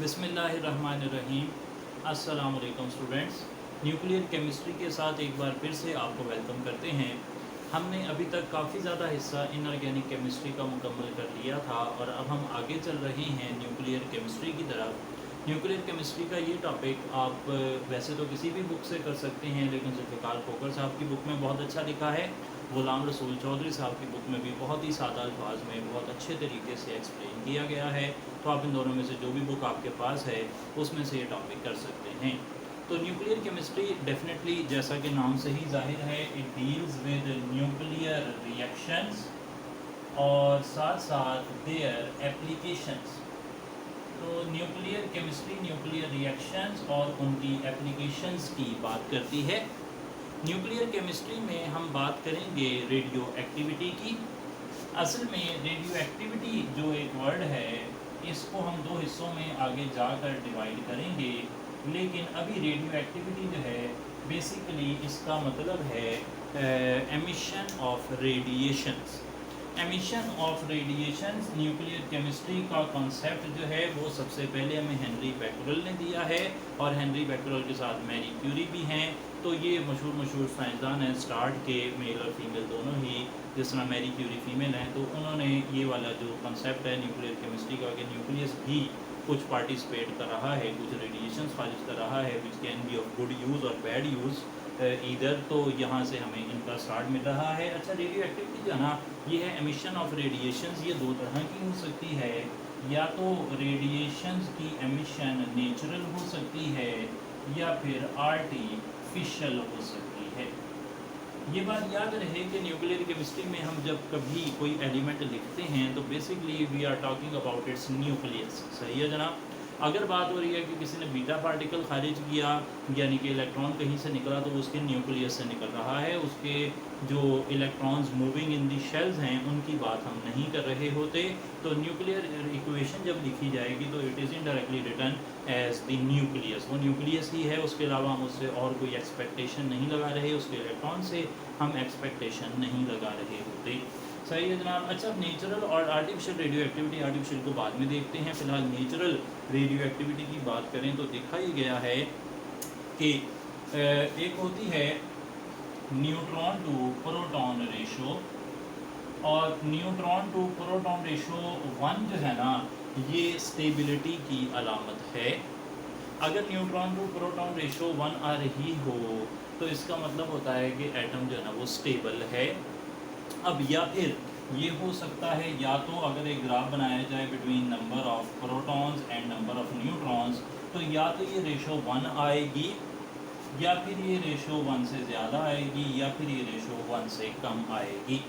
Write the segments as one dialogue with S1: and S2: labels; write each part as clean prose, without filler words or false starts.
S1: बिस्मिल्लाहिर्रहमानिर्रहीम। अस्सलाम वालेकुम स्टूडेंट्स। न्यूक्लियर केमिस्ट्री के साथ एक बार फिर से आपको वेलकम करते हैं। हमने अभी तक काफ़ी ज़्यादा हिस्सा इनऑर्गेनिक केमिस्ट्री का मुकम्मल कर लिया था और अब हम आगे चल रहे हैं न्यूक्लियर केमिस्ट्री की तरफ। न्यूक्लियर केमिस्ट्री का ये टॉपिक आप वैसे तो किसी भी बुक से कर सकते हैं, लेकिन जुल्फ़िकार खोखर साहब की बुक में बहुत अच्छा लिखा है। ग़ुलाम रसूल चौधरी साहब की बुक में भी बहुत ही सादा अल्फाज में बहुत अच्छे तरीके से एक्सप्लेन किया गया है। तो आप इन दोनों में से जो भी बुक आपके पास है उसमें से ये टॉपिक कर सकते हैं। तो न्यूक्लियर केमिस्ट्री डेफिनेटली, जैसा कि नाम से ही जाहिर है, it deals with nuclear reactions और साथ साथ देयर एप्लीकेशंस। तो न्यूक्लियर केमिस्ट्री न्यूक्लियर रिएक्शंस और उनकी एप्लीकेशंस की बात करती है। न्यूक्लियर केमिस्ट्री में हम बात करेंगे रेडियो एक्टिविटी की। असल में रेडियो एक्टिविटी जो एक वर्ड है, इसको हम दो हिस्सों में आगे जाकर डिवाइड करेंगे, लेकिन अभी रेडियो एक्टिविटी जो है बेसिकली इसका मतलब है emission of radiations. Emission of radiations nuclear chemistry का कॉन्सेप्ट जो है वो सबसे पहले हमें हेनरी बैक्यूरेल ने दिया है, और हेनरी बैक्यूरेल के साथ मैरी क्यूरी भी हैं। तो ये मशहूर साइंसदान हैं, स्टार्ट के मेल और फीमेल दोनों ही। जिस तरह मैरी क्यूरी फीमेल हैं, तो उन्होंने ये वाला जो कॉन्सेप्ट है न्यूक्लियर केमिस्ट्री का कि न्यूक्लियस भी कुछ पार्टिसिपेट कर रहा है, कुछ रेडिएशंस खारिज कर रहा है, which can be of good use और बैड यूज़ इधर, तो यहाँ से हमें इनका स्टार्ट मिल रहा है। अच्छा, रेडियो एक्टिविटी जो है ना, ये है एमिशन ऑफ रेडिएशंस। ये दो तरह की हो सकती है, या तो रेडिएशंस की एमिशन नेचुरल हो सकती है या फिर आर्टिफिशियल हो सकती है। ये बात याद रहे कि न्यूक्लियर केमिस्ट्री में हम जब कभी कोई एलिमेंट लिखते हैं तो basically we are talking about its nucleus. सही है जनाब। अगर बात हो रही है कि किसी ने बीटा पार्टिकल खारिज किया, यानी कि इलेक्ट्रॉन कहीं से निकला, तो उसके न्यूक्लियस से निकल रहा है, उसके जो electrons moving in the shells हैं उनकी बात हम नहीं कर रहे होते। तो न्यूक्लियर इक्वेशन जब लिखी जाएगी तो it is indirectly written as the nucleus. वो न्यूक्लियस ही है, उसके अलावा हम उससे और कोई एक्सपेक्टेशन नहीं लगा रहे, उसके इलेक्ट्रॉन से हम एक्सपेक्टेशन नहीं लगा रहे होते। सही है जनाब। अच्छा, नेचुरल और आर्टिफिशियल रेडियो एक्टिविटी, आर्टिफिशियल को बाद में देखते हैं। फिलहाल नेचुरल रेडियो एक्टिविटी की बात करें तो देखा ही गया है कि एक होती है न्यूट्रॉन टू प्रोटॉन रेशो, और न्यूट्रॉन टू प्रोटॉन रेशो 1 जो है ना, ये स्टेबिलिटी की अलामत है। अगर न्यूट्रॉन टू प्रोटॉन रेशो 1 आ रही हो तो इसका मतलब होता है कि एटम जो है ना वो स्टेबल है। अब या फिर ये हो सकता है, या तो अगर एक ग्राफ बनाया जाए between number of protons and number of neutrons, तो या तो ये रेशो 1 आएगी, या फिर ये रेशो 1 से ज़्यादा आएगी, या फिर ये रेशो 1 से कम आएगी।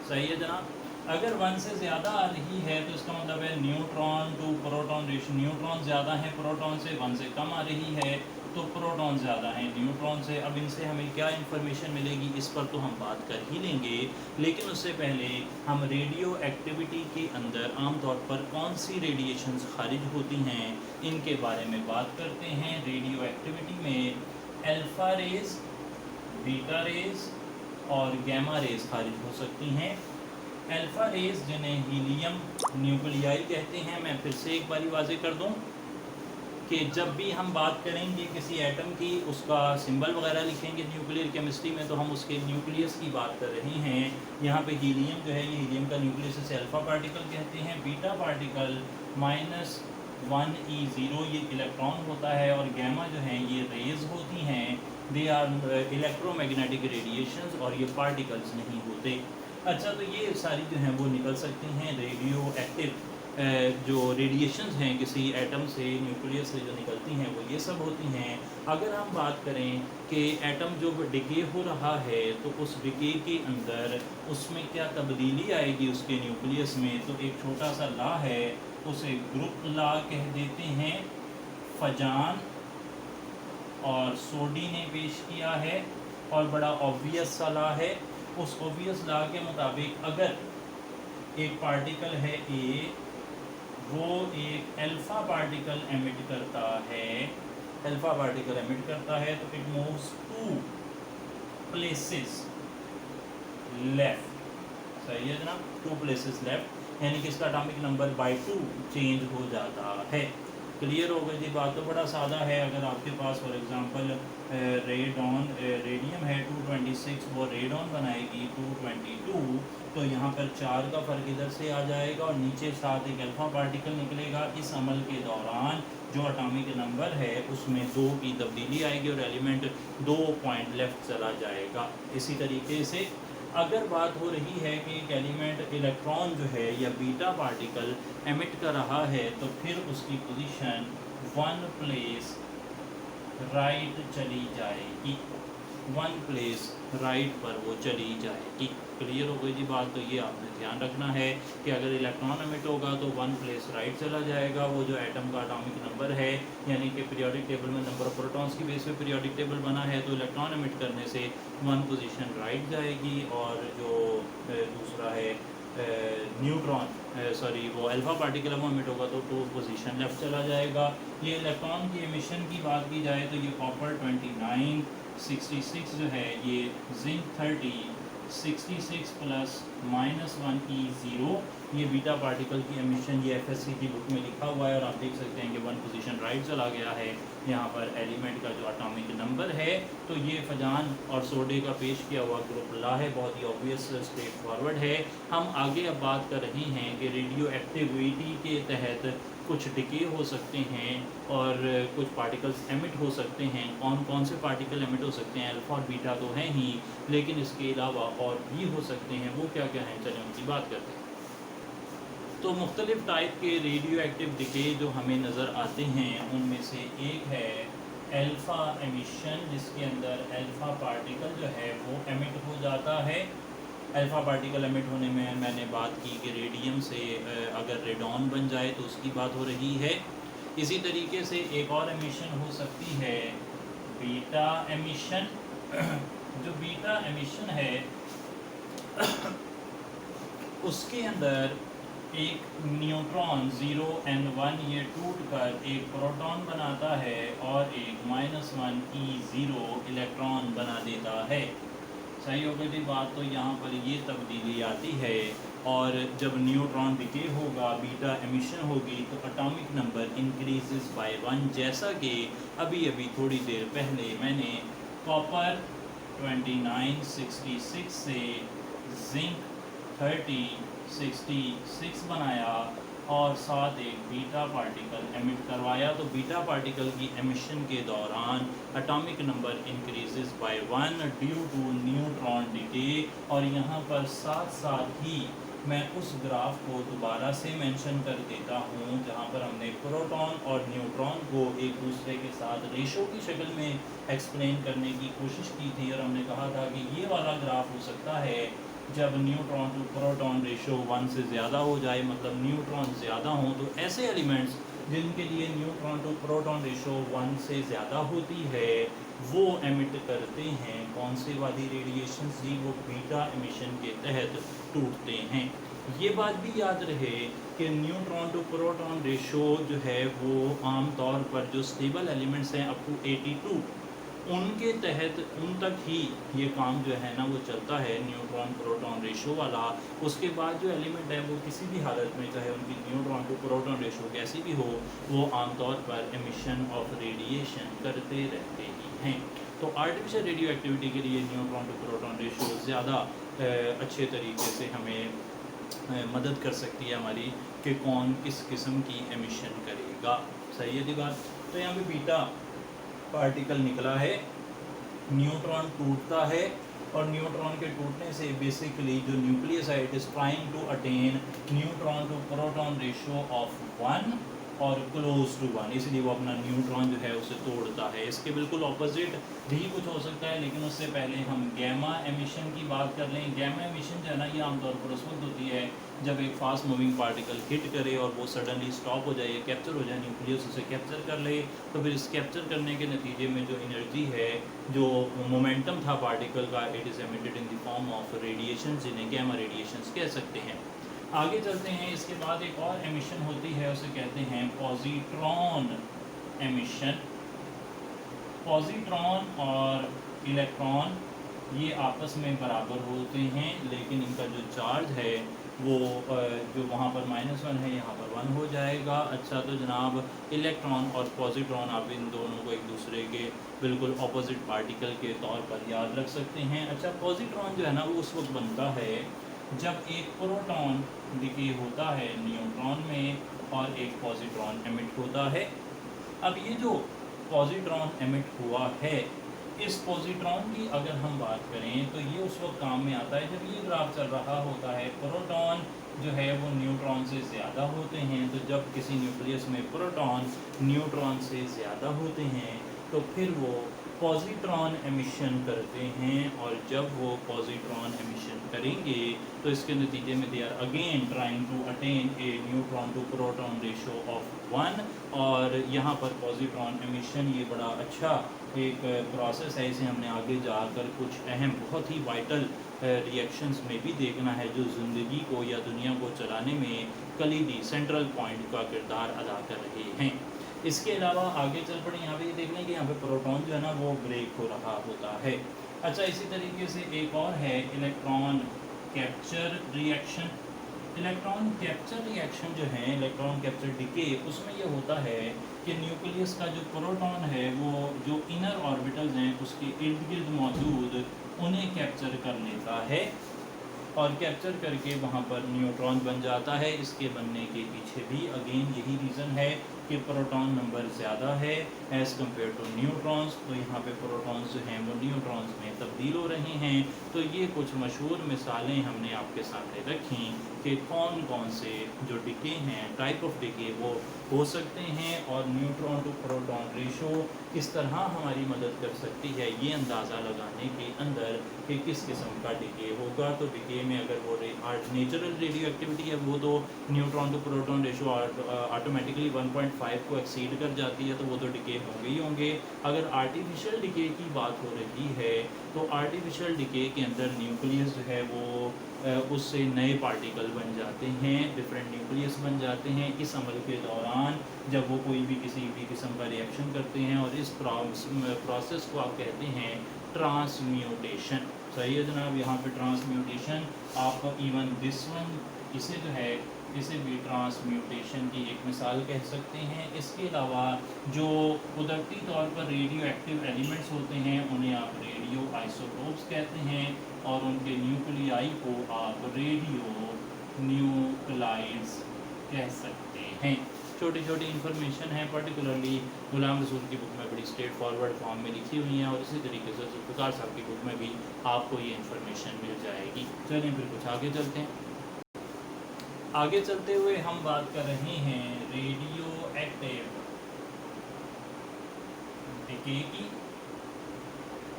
S1: सही है जनाब। अगर 1 से ज़्यादा आ रही है तो इसका मतलब है neutron to proton ratio, neutron ज़्यादा है प्रोटॉन से, 1 से कम आ रही है तो प्रोटॉन ज़्यादा है न्यूट्रॉन से। अब इनसे हमें क्या इन्फॉर्मेशन मिलेगी इस पर तो हम बात कर ही लेंगे, लेकिन उससे पहले हम रेडियो एक्टिविटी के अंदर आमतौर पर कौन सी रेडिएशंस खारिज होती हैं इनके बारे में बात करते हैं। रेडियो एक्टिविटी में अल्फ़ा रेज, बीटा रेज और गैमा रेज खारिज हो सकती हैं। अल्फ़ा रेज जिन्हें हीलियम न्यूक्लियाई कहते हैं, मैं फिर से एक बारी वाज़ेह कर दूं कि जब भी हम बात करेंगे किसी एटम की, उसका सिंबल वगैरह लिखेंगे न्यूक्लियर केमिस्ट्री में, तो हम उसके न्यूक्लियस की बात कर रहे हैं। यहाँ पे हीलियम जो है, ये हीलियम का न्यूक्लियस इसे अल्फ़ा पार्टिकल कहते हैं। बीटा पार्टिकल -1e0 ये इलेक्ट्रॉन होता है, और गैमा जो है ये रेज होती हैं। दे आर इलेक्ट्रोमैग्नेटिक रेडिएशंस, और ये पार्टिकल्स नहीं होते। अच्छा, तो ये सारी जो हैं वो निकल सकती हैं रेडियो एक्टिव जो रेडिएशंस हैं किसी एटम से, न्यूक्लियस से जो निकलती हैं वो ये सब होती हैं। अगर हम बात करें कि एटम जो डिके हो रहा है तो उस डिके के अंदर उसमें क्या तब्दीली आएगी उसके न्यूक्लियस में, तो एक छोटा सा लॉ है, उसे ग्रुप लॉ कह देते हैं। फजान और सोडी ने पेश किया है, और बड़ा ऑब्वियस सा लॉ है। उस ऑब्वियस लॉ के मुताबिक अगर एक पार्टिकल है ए, वो एक अल्फ़ा पार्टिकल एमिट करता है, अल्फ़ा पार्टिकल एमिट करता है, तो इट मूव्स 2 प्लेसेस लेफ्ट। सही है जनाब, 2 प्लेसेस लेफ्ट, यानी कि इसका एटॉमिक नंबर बाई 2 चेंज हो जाता है। क्लियर हो गई जी बात। तो बड़ा सादा है, अगर आपके पास फॉर एग्जांपल रेडियम है 226, वो रेडॉन बनाएगी 222, तो यहाँ पर 4 का फ़र्क इधर से आ जाएगा और नीचे साथ एक अल्फ़ा पार्टिकल निकलेगा। इस अमल के दौरान जो एटॉमिक नंबर है उसमें 2 की तब्दीली आएगी और एलिमेंट 2 पॉइंट लेफ़्ट चला जाएगा। इसी तरीके से अगर बात हो रही है कि एक एलिमेंट इलेक्ट्रॉन जो है या बीटा पार्टिकल एमिट कर रहा है, तो फिर उसकी पोजीशन 1 प्लेस राइट चली जाएगी, 1 प्लेस राइट पर वो चली जाएगी। क्लियर हो गई जी बात। तो ये आपने ध्यान रखना है कि अगर इलेक्ट्रॉन एमिट होगा तो 1 प्लेस राइट चला जाएगा। वो जो एटम का एटॉमिक नंबर है, यानी कि पीरियोडिक टेबल में नंबर ऑफ प्रोटॉन्स की बेस पे पीरियोडिक टेबल बना है, तो इलेक्ट्रॉन एमिट करने से 1 पोजीशन राइट जाएगी और जो दूसरा है न्यूट्रॉन वो अल्फा पार्टिकल वो एमिट होगा तो 2 पोजीशन लेफ्ट चला जाएगा। ये इलेक्ट्रॉन की एमिशन की बात की जाए तो ये कॉपर 29, 66 जो है, ये जिंक 30, 66 प्लस -1 E0, ये बीटा पार्टिकल की एमिशन, ये FSC की बुक में लिखा हुआ है और आप देख सकते हैं कि 1 पोजीशन राइट चला गया है। यहाँ पर एलिमेंट का जो एटॉमिक नंबर है, तो ये फजान और सोडे का पेश किया हुआ ग्रुप ला है, बहुत ही ऑब्वियस स्ट्रेट फॉरवर्ड है। हम आगे अब बात कर रहे हैं कि रेडियो एक्टिविटी के तहत कुछ डिके हो सकते हैं और कुछ पार्टिकल्स एमिट हो सकते हैं। कौन कौन से पार्टिकल एमिट हो सकते हैं? अल्फ़ा और बीटा तो हैं ही, लेकिन इसके अलावा और भी हो सकते हैं। वो क्या क्या हैं, चलें उनकी बात करते हैं। तो मुख्तलिफ़ टाइप के रेडियो एक्टिव डिके जो हमें नज़र आते हैं, उनमें से एक है अल्फ़ा एमिशन, जिसके अंदर अल्फ़ा पार्टिकल जो है वो एमिट हो जाता है। अल्फ़ा पार्टिकल एमिट होने में मैंने बात की कि रेडियम से अगर रेडॉन बन जाए तो उसकी बात हो रही है। इसी तरीके से एक और एमिशन हो सकती है बीटा एमिशन। जो बीटा एमिशन है उसके अंदर एक न्यूट्रॉन 0 and 1 ये टूट कर एक प्रोटॉन बनाता है और एक -1 E0 इलेक्ट्रॉन बना देता है। सही हो गई थी बात। तो यहाँ पर ये तब्दीली आती है और जब न्यूट्रॉन डिके होगा, बीटा एमिशन होगी, तो एटॉमिक नंबर इंक्रीजेस बाय 1। जैसा कि अभी अभी थोड़ी देर पहले मैंने कॉपर 29, 66 से जिंक 30, 66 बनाया और साथ एक बीटा पार्टिकल एमिट करवाया। तो बीटा पार्टिकल की एमिशन के दौरान atomic number increases by 1 due to neutron decay. और यहाँ पर साथ साथ ही मैं उस ग्राफ को दोबारा से मेंशन कर देता हूँ जहाँ पर हमने प्रोटॉन और न्यूट्रॉन को एक दूसरे के साथ रेशो की शक्ल में एक्सप्लेन करने की कोशिश की थी। और हमने कहा था कि ये वाला ग्राफ हो सकता है जब न्यूट्रॉन टू प्रोटॉन रेशो 1 से ज़्यादा हो जाए, मतलब न्यूट्रॉन ज़्यादा हों। तो ऐसे एलिमेंट्स जिनके लिए न्यूट्रॉन टू प्रोटॉन रेशो 1 से ज़्यादा होती है, वो एमिट करते हैं कौन से वाली रेडिएशन जी, वो बीटा एमिशन के तहत टूटते हैं। ये बात भी याद रहे कि न्यूट्रॉन टू प्रोटॉन रेशो जो है वो आम तौर पर जो स्टेबल एलिमेंट्स हैं अप टू 82, उनके तहत उन तक ही ये काम जो है ना वो चलता है, न्यूट्रॉन प्रोटॉन रेशो वाला। उसके बाद जो एलिमेंट है वो किसी भी हालत में, चाहे उनकी न्यूट्रॉन टू प्रोटॉन रेशो कैसी भी हो, वो आमतौर पर एमिशन ऑफ रेडिएशन करते रहते ही हैं। तो आर्टिफिशियल रेडियो एक्टिविटी के लिए न्यूट्रॉन टू प्रोटॉन रेशो ज़्यादा अच्छे तरीके से हमें मदद कर सकती है हमारी कि कौन किस किस्म की एमिशन करेगा। सही है जी बात। तो यहाँ पे बीटा पार्टिकल निकला है, न्यूट्रॉन टूटता है और न्यूट्रॉन के टूटने से बेसिकली जो न्यूक्लियस है it is trying to attain neutron to proton ratio of 1 और क्लोज टू 1, इसलिए वो अपना न्यूट्रॉन जो है उसे तोड़ता है। इसके बिल्कुल ऑपोजिट भी कुछ हो सकता है, लेकिन उससे पहले हम गैमा एमिशन की बात कर लें। गैमा एमिशन जो है ना, ये आमतौर पर उस वक्त होती है जब एक फास्ट मूविंग पार्टिकल हिट करे और वो सडनली स्टॉप हो जाए, कैप्चर हो जाए, न्यूक्लियस उसे कैप्चर कर ले। तो फिर इस कैप्चर करने के नतीजे में जो एनर्जी है, जो मोमेंटम था पार्टिकल का, it is emitted in the form of radiation, जिन्हें गैमा रेडिएशंस कह सकते हैं। आगे चलते हैं। इसके बाद एक और एमिशन होती है, उसे कहते हैं पॉजिट्रॉन एमिशन। पॉजिट्रॉन और इलेक्ट्रॉन ये आपस में बराबर होते हैं, लेकिन इनका जो चार्ज है वो जो वहाँ पर -1 है यहाँ पर 1 हो जाएगा। अच्छा, तो जनाब इलेक्ट्रॉन और पॉजिट्रॉन आप इन दोनों को एक दूसरे के बिल्कुल ऑपोजिट पार्टिकल के तौर पर याद रख सकते हैं। अच्छा, पॉजिट्रॉन जो है ना वो उस वक्त बनता है जब एक प्रोटॉन डिके होता है न्यूट्रॉन में और एक पॉजिट्रॉन एमिट होता है। अब ये जो पॉजिट्रॉन एमिट हुआ है, इस पॉजिट्रॉन की अगर हम बात करें तो ये उस वक्त काम में आता है जब ये ग्राफ चल रहा होता है, प्रोटॉन जो है वो न्यूट्रॉन से ज़्यादा होते हैं। तो जब किसी न्यूक्लियस में प्रोटॉन न्यूट्रॉन से ज़्यादा होते हैं तो फिर वो पॉजिट्रॉन एमिशन करते हैं, और जब वो पॉजिट्रॉन एमिशन करेंगे तो इसके नतीजे में they are again trying to attain a neutron to proton ratio of 1। और यहाँ पर पॉजिट्रॉन एमिशन ये बड़ा अच्छा एक प्रोसेस है, इसे हमने आगे जाकर कुछ अहम बहुत ही वाइटल रिएक्शंस में भी देखना है जो ज़िंदगी को या दुनिया को चलाने में कलीदी सेंट्रल पॉइंट का किरदार अदा कर रहे हैं। इसके अलावा आगे चल पड़े, यहाँ पे ये देख लें कि यहाँ पे प्रोटॉन जो है ना वो ब्रेक हो रहा होता है। अच्छा, इसी तरीके से एक और है electron capture reaction. Electron capture reaction जो है, इलेक्ट्रॉन कैप्चर डिके, उसमें ये होता है कि न्यूक्लियस का जो प्रोटॉन है वो जो इनर ऑर्बिटल्स हैं उसके इर्द गिर्द मौजूद उन्हें कैप्चर कर लेता है, और कैप्चर करके वहाँ पर न्यूट्रॉन बन जाता है। इसके बनने के पीछे भी अगेन यही रीज़न है कि प्रोटॉन नंबर ज़्यादा है एज़ कम्पेयर टू न्यूट्रॉन्स, तो यहाँ पे प्रोटॉन्स जो हैं वो न्यूट्रॉन्स में तब्दील हो रहे हैं। तो ये कुछ मशहूर मिसालें हमने आपके सामने रखी कि कौन कौन से जो डिके हैं, टाइप ऑफ डिके वो हो सकते हैं, और न्यूट्रॉन टू प्रोटॉन रेशो किस तरह हमारी मदद कर सकती है ये अंदाज़ा लगाने के अंदर कि किस किस्म का डिके होगा। तो डिके में अगर वो नेचुरल रेडियो एक्टिविटी है वो तो neutron to proton ratio automatically 1.5 को एक्सीड कर जाती है, तो वो तो डिके होंगे ही होंगे। अगर आर्टिफिशियल डिके की बात हो रही है तो आर्टिफिशियल डिके के अंदर न्यूक्लियस जो है वो उससे नए पार्टिकल बन जाते हैं, डिफरेंट न्यूक्लियस बन जाते हैं इस अमल के दौरान जब वो कोई भी किसी भी किस्म का रिएक्शन करते हैं, और इस प्रोसेस को आप कहते हैं ट्रांसम्यूटेशन। सही है जनाब, यहाँ पे ट्रांसम्यूटेशन आप इवन दिस वन इसे जो है इसे भी ट्रांसम्यूटेशन की एक मिसाल कह सकते हैं। इसके अलावा जो कुदरती तौर पर रेडियो एक्टिव एलिमेंट्स होते हैं उन्हें आप रेडियो आइसोटोप्स कहते हैं, और उनके न्यूक्लियाई को आप रेडियो न्यूक्लाइड्स कह सकते हैं। छोटी छोटी इन्फॉर्मेशन है, पर्टिकुलरली गुलाम रसूल की बुक में बड़ी स्ट्रेट फॉरवर्ड फॉर्म में लिखी हुई हैं, और इसी तरीके से जुल्फ़िकार साहब की बुक में भी आपको ये इन्फॉर्मेशन मिल जाएगी। चलिए फिर कुछ आगे चलते हैं। आगे चलते हुए हम बात कर रहे हैं रेडियो एक्टिव डिके की।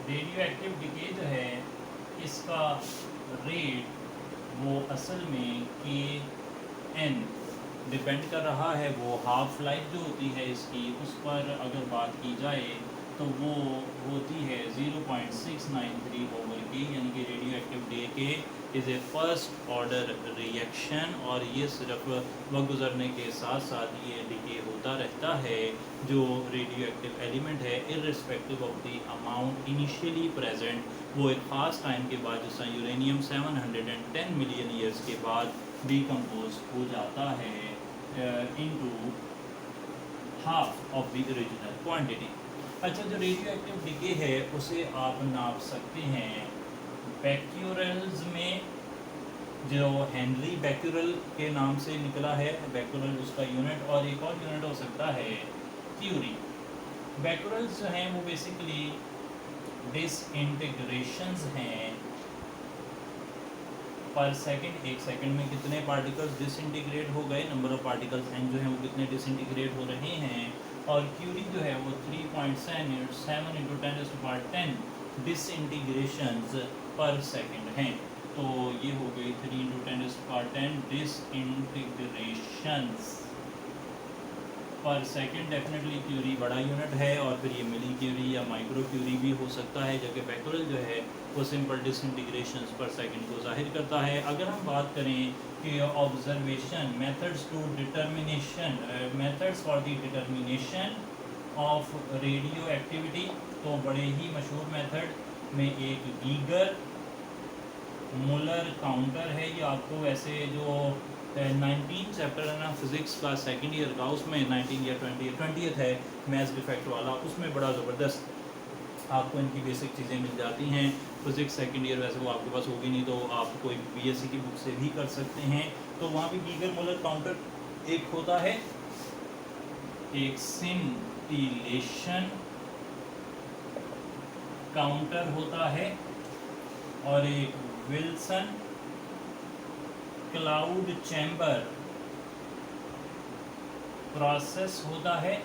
S1: रेडियो एक्टिव डिके जो है इसका रेट वो असल में के एन डिपेंड कर रहा है, वो हाफ लाइफ जो होती है इसकी उस पर अगर बात की जाए तो वो होती है 0.693 ओवर के, यानी कि radio active decay is a first order reaction, और ये सिर्फ वक्त गुजरने के साथ साथ ये डिके होता रहता है जो रेडियो एक्टिव एलिमेंट है irrespective of the amount initially present. वो एक ख़ास टाइम के बाद जैसा यूरेनियम 710 मिलियन ईयर्स के बाद डिकम्पोज हो जाता है into half of the original quantity. अच्छा, जो रेडियो एक्टिव डिके है उसे आप नाप सकते हैं बैक्यूरेल्स में, जो हेनरी बैक्यूरेल के नाम से निकला है, बैक्यूरेल उसका यूनिट, और एक और यूनिट हो सकता है क्यूरी। बैक्यूरेल्स जो हैं वो बेसिकली डिसइंटीग्रेशंस हैं पर सेकंड। एक सेकंड में कितने पार्टिकल्स डिसइंटीग्रेट हो गए, नंबर ऑफ पार्टिकल्स एन जो हैं वो कितने डिसइंटीग्रेट हो रहे हैं, और क्यूरी जो है वो 3.7 इंटू 10⁻10 डिसइंटीग्रेशंस पर सेकंड हैं। तो ये हो गई 3 इंटू 10⁻10 डिसइंटीग्रेशंस पर सेकंड। डेफिनेटली क्यूरी बड़ा यूनिट है, और फिर ये मिली क्यूरी या माइक्रो क्यूरी भी हो सकता है, जबकि बैक्यूरेल जो है वो सिंपल डिसइंटीग्रेशंस पर सेकंड को जाहिर करता है। अगर हम बात करें कि observation methods to determination methods for the determination of radioactivity, तो बड़े ही मशहूर मेथड में एक गीगर मुलर काउंटर है। ये आपको वैसे जो 19 चैप्टर है ना फिज़िक्स का सेकेंड ईयर का, उसमें 19 या 20th है मैथ्स डिफेक्ट वाला, उसमें बड़ा ज़बरदस्त आपको इनकी बेसिक चीज़ें मिल जाती हैं। फिज़िक्स सेकेंड ईयर वैसे वो आपके पास होगी नहीं, तो आप कोई बीएससी की बुक से भी कर सकते हैं। तो वहाँ भी गीगर मुलर काउंटर एक होता है, एक सिंटिलेशन काउंटर होता है, और एक विल्सन क्लाउड चैम्बर प्रोसेस होता है।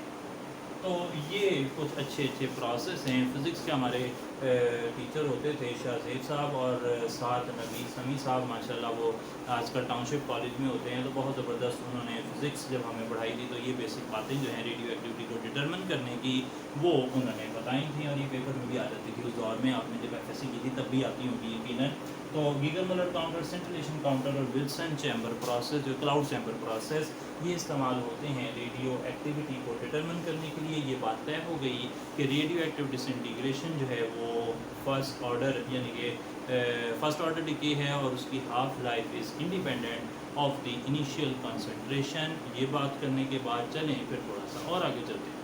S1: तो ये कुछ अच्छे प्रोसेस हैं। फ़िज़िक्स के हमारे टीचर होते थे शाहज़ेब साहब, और साथ नबी समी साहब, माशाल्लाह वो आजकल टाउनशिप कॉलेज में होते हैं। तो बहुत ज़बरदस्त उन्होंने फ़िज़िक्स जब हमें पढ़ाई थी, तो ये बेसिक बातें जो हैं रेडियो एक्टिविटी को डिटरमिन करने की, वो उन्होंने बताई थी, और ये पेपर में भी आ जाती थी उस दौर में। आपने जब एफएससी की थी तब भी आती होंगी यकीनन। तो गीगर मुलर काउंटर, सेंट्रलेशन काउंटर और विल्सन चैम्बर प्रोसेस, जो क्लाउड चैम्बर प्रोसेस, ये इस्तेमाल होते हैं रेडियो एक्टिविटी को डिटरमिन करने के लिए। ये बात तय हो गई कि रेडियो एक्टिव डिसइंटीग्रेशन जो है वो फर्स्ट ऑर्डर, यानी कि फर्स्ट ऑर्डर डिके है, और उसकी half life is independent of the initial concentration. ये बात करने के बाद चलें फिर थोड़ा सा और आगे चलते हैं।